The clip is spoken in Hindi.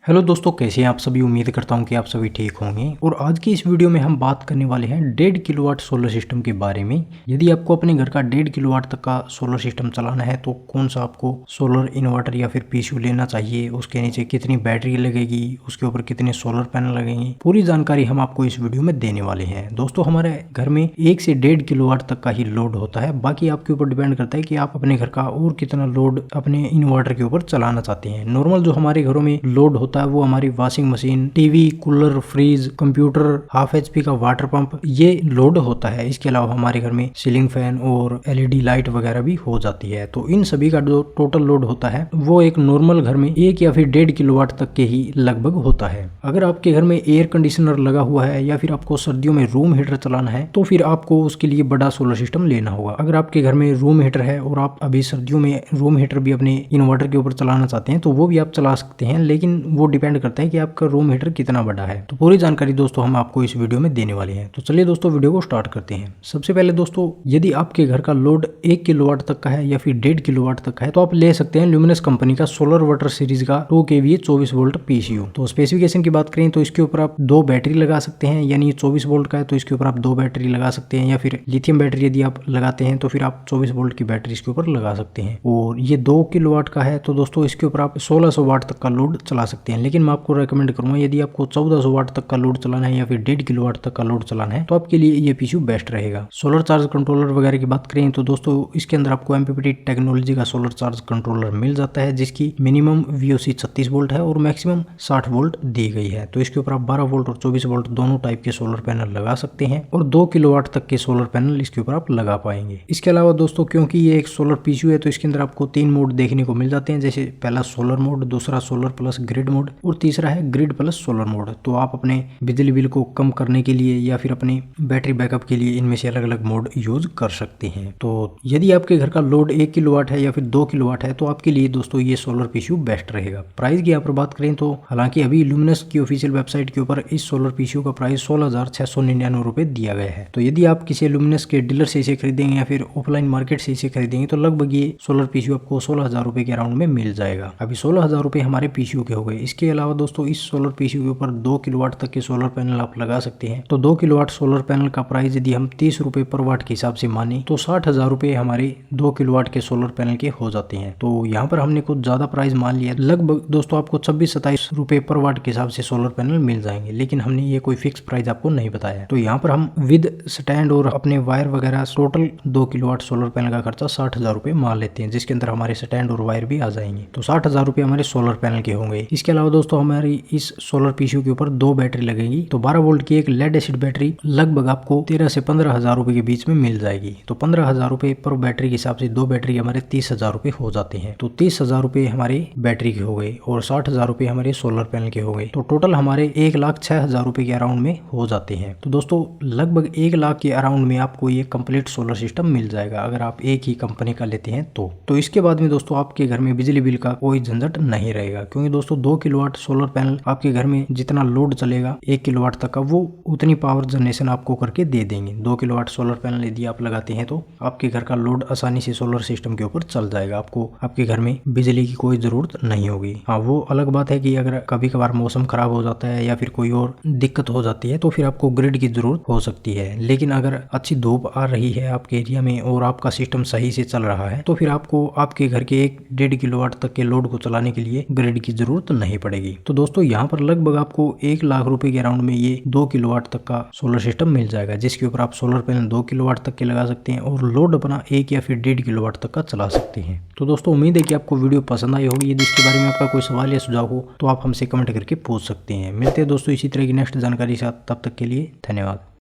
हेलो दोस्तों, कैसे हैं आप सभी। उम्मीद करता हूं कि आप सभी ठीक होंगे। और आज की इस वीडियो में हम बात करने वाले हैं 1.5 किलोवाट सोलर सिस्टम के बारे में। यदि आपको अपने घर का 1.5 किलोवाट तक का सोलर सिस्टम चलाना है तो कौन सा आपको सोलर इन्वर्टर या फिर पीसीयू लेना चाहिए, उसके नीचे कितनी बैटरी लगेगी, उसके ऊपर कितने सोलर पैनल लगेंगे, पूरी जानकारी हम आपको इस वीडियो में देने वाले हैं। दोस्तों, हमारे घर में 1 से 1.5 किलोवाट तक का ही लोड होता है। बाकी आपके ऊपर डिपेंड करता है कि आप अपने घर का और कितना लोड अपने इन्वर्टर के ऊपर चलाना चाहते हैं। नॉर्मल जो हमारे घरों में लोड होता है वो हमारी washing machine, TV, cooler, fridge, computer, half HP का वाटर पंप, ये लोड होता है। इसके अलावा हमारे घर में सीलिंग फैन और एलईडी लाइट वगैरह भी हो जाती है। तो इन सभी का जो टोटल लोड होता है वो एक नॉर्मल घर में 1 या फिर 1.5 किलोवाट तक के ही लगभग होता है। अगर आपके घर में एयर कंडीशनर लगा हुआ है या फिर आपको सर्दियों में रूम हीटर चलाना है तो फिर आपको उसके लिए बड़ा सोलर सिस्टम लेना होगा। अगर आपके घर में रूम हीटर है और आप अभी सर्दियों में रूम हीटर भी अपने इन्वर्टर के ऊपर चलाना चाहते हैं तो वो भी आप चला सकते हैं, लेकिन वो डिपेंड करता है कि आपका रूम हीटर कितना बड़ा है। तो पूरी जानकारी दोस्तों हम आपको इस वीडियो में देने वाले हैं। तो चलिए दोस्तों, वीडियो को स्टार्ट करते हैं। सबसे पहले दोस्तों, यदि आपके घर का लोड 1 किलोवाट तक का है या फिर 1.5 किलोवाट तक है तो आप ले सकते हैं ल्यूमिनस कंपनी का सोलर वाटर सीरीज का 2 kVA 24 वोल्ट पीसीयू। तो स्पेसिफिकेशन की बात करें तो इसके ऊपर आप 2 बैटरी लगा सकते हैं, यानी 24 वोल्ट का है तो इसके ऊपर आप 2 बैटरी लगा सकते हैं, या फिर लिथियम बैटरी यदि आप लगाते हैं तो फिर आप 24 वोल्ट की बैटरी इसके ऊपर लगा सकते हैं। और ये 2 किलोवाट का है तो दोस्तों इसके ऊपर आप 1600 वाट तक का लोड चला सकते हैं। लेकिन मैं आपको रेकमेंड करूंगा यदि आपको 1400 वाट तक का लोड चलाना है या फिर 1.5 किलोवाट तक का लोड चलाना है तो आपके लिए ये पीसीयू बेस्ट रहेगा। सोलर चार्ज कंट्रोलर वगैरह की बात करें तो दोस्तों इसके अंदर आपको एमपीपीटी टेक्नोलॉजी का सोलर चार्ज कंट्रोलर मिल जाता है, जिसकी मिनिमम वीओसी 36 वोल्ट है और मैक्सिमम 60 वोल्ट दी गई है। तो इसके ऊपर आप 12 वोल्ट और 24 वोल्ट दोनों टाइप के सोलर पैनल लगा सकते हैं और 2 किलोवाट तक के सोलर पैनल इसके ऊपर आप लगा पाएंगे। इसके अलावा दोस्तों, क्योंकि ये एक सोलर पीसीयू है तो इसके अंदर आपको 3 मोड देखने को मिल जाते हैं, जैसे पहला सोलर मोड, दूसरा सोलर प्लस ग्रिड मोड और तीसरा है ग्रिड प्लस सोलर मोड। तो आप अपने बिजली बिल को कम करने के लिए या फिर अपनी बैटरी बैकअप के लिए इनमें से अलग अलग मोड यूज कर सकते हैं। तो यदि आपके घर का लोड 1 किलोवाट है या फिर 2 किलोवाट है तो आपके लिए दोस्तों ये सोलर पीसीयू बेस्ट रहेगा। प्राइस की आप बात करें तो हालांकि अभी ल्यूमिनस की ऑफिशियल वेबसाइट के ऊपर इस सोलर पीसीयू का प्राइस 16,699 रुपए दिया गया है। तो यदि आप किसी ल्यूमिनस के डीलर से इसे खरीदेंगे या फिर ऑफलाइन मार्केट से इसे खरीदेंगे तो लगभग ये सोलर पीसीयू आपको 16,000 रुपए के अराउंड में मिल जाएगा। अभी 16,000 रुपए हमारे पीसीयू के हो गए। इसके अलावा दोस्तों इस सोलर पीसीयू के ऊपर 2 किलोवाट तक के सोलर पैनल आप लगा सकते हैं। तो 2 किलोवाट सोलर पैनल का प्राइस यदि हम 30 रुपए पर वाट के हिसाब से माने तो 60,000 रुपए हमारे 2 किलोवाट के सोलर पैनल के हो जाते हैं। तो यहाँ पर हमने कुछ ज्यादा प्राइस मान लिया। लगभग दोस्तों आपको 26-27 रुपए पर वाट के हिसाब से सोलर पैनल मिल जाएंगे, लेकिन हमने ये कोई फिक्स प्राइस आपको नहीं बताया। तो यहाँ पर हम विद स्टैंड और अपने वायर वगैरह टोटल 2 किलोवाट सोलर पैनल का खर्चा 60,000 रुपए मान लेते हैं, जिसके अंदर हमारे स्टैंड और वायर भी आ जाएंगे। तो 60,000 रुपए हमारे सोलर पैनल के होंगे। इसके अलावा दोस्तों हमारी इस सोलर पीसीयू के ऊपर 2 बैटरी लगेगी। तो 12 वोल्ट की एक लेड एसिड बैटरी लगभग आपको 13 से 15,000 रुपए के बीच में मिल जाएगी। तो 15,000 रुपए पर बैटरी के हिसाब से 2 बैटरी हमारे 30,000 रुपए हो जाते हैं। तो 30,000 रुपए हमारे बैटरी के हो गए और 60,000 रुपए हमारे सोलर पैनल के हो गए। तो टोटल हमारे 1,06,000 रुपए के अराउंड में हो जाते हैं। तो दोस्तों लगभग 1 लाख के अराउंड में आपको ये कंप्लीट सोलर सिस्टम मिल जाएगा अगर आप एक ही कंपनी का लेते हैं तो इसके बाद में दोस्तों आपके घर में बिजली बिल का कोई झंझट नहीं रहेगा, क्योंकि दोस्तों 2 किलोवाट सोलर पैनल आपके घर में जितना लोड चलेगा 1 किलोवाट तक का वो उतनी पावर जनरेशन आपको करके दे देंगे। 2 किलोवाट सोलर पैनल यदि आप लगाते हैं तो आपके घर का लोड आसानी से सोलर सिस्टम के ऊपर चल जाएगा। आपको आपके घर में बिजली की कोई जरूरत नहीं होगी। हाँ, वो अलग बात है कि अगर कभी कभार मौसम खराब हो जाता है या फिर कोई और दिक्कत हो जाती है तो फिर आपको ग्रिड की जरूरत हो सकती है। लेकिन अगर अच्छी धूप आ रही है आपके एरिया में और आपका सिस्टम सही से चल रहा है तो फिर आपको आपके घर के 1.5 किलोवाट तक के लोड को चलाने के लिए ग्रिड की जरूरत नहीं पड़ेगी। तो दोस्तों यहाँ पर लगभग आपको 1 लाख रुपए के अराउंड में ये 2 किलोवाट तक का सोलर सिस्टम मिल जाएगा, जिसके ऊपर आप सोलर पैनल 2 किलोवाट तक के लगा सकते हैं और लोड अपना 1 या फिर 1.5 किलोवाट तक का चला सकते हैं। तो दोस्तों उम्मीद है कि आपको वीडियो पसंद आई होगी। यदि इसके बारे में आपका कोई सवाल या सुझाव हो तो आप हमसे कमेंट करके पूछ सकते हैं। मिलते हैं दोस्तों इसी तरह की नेक्स्ट जानकारी के साथ, तब तक के लिए धन्यवाद।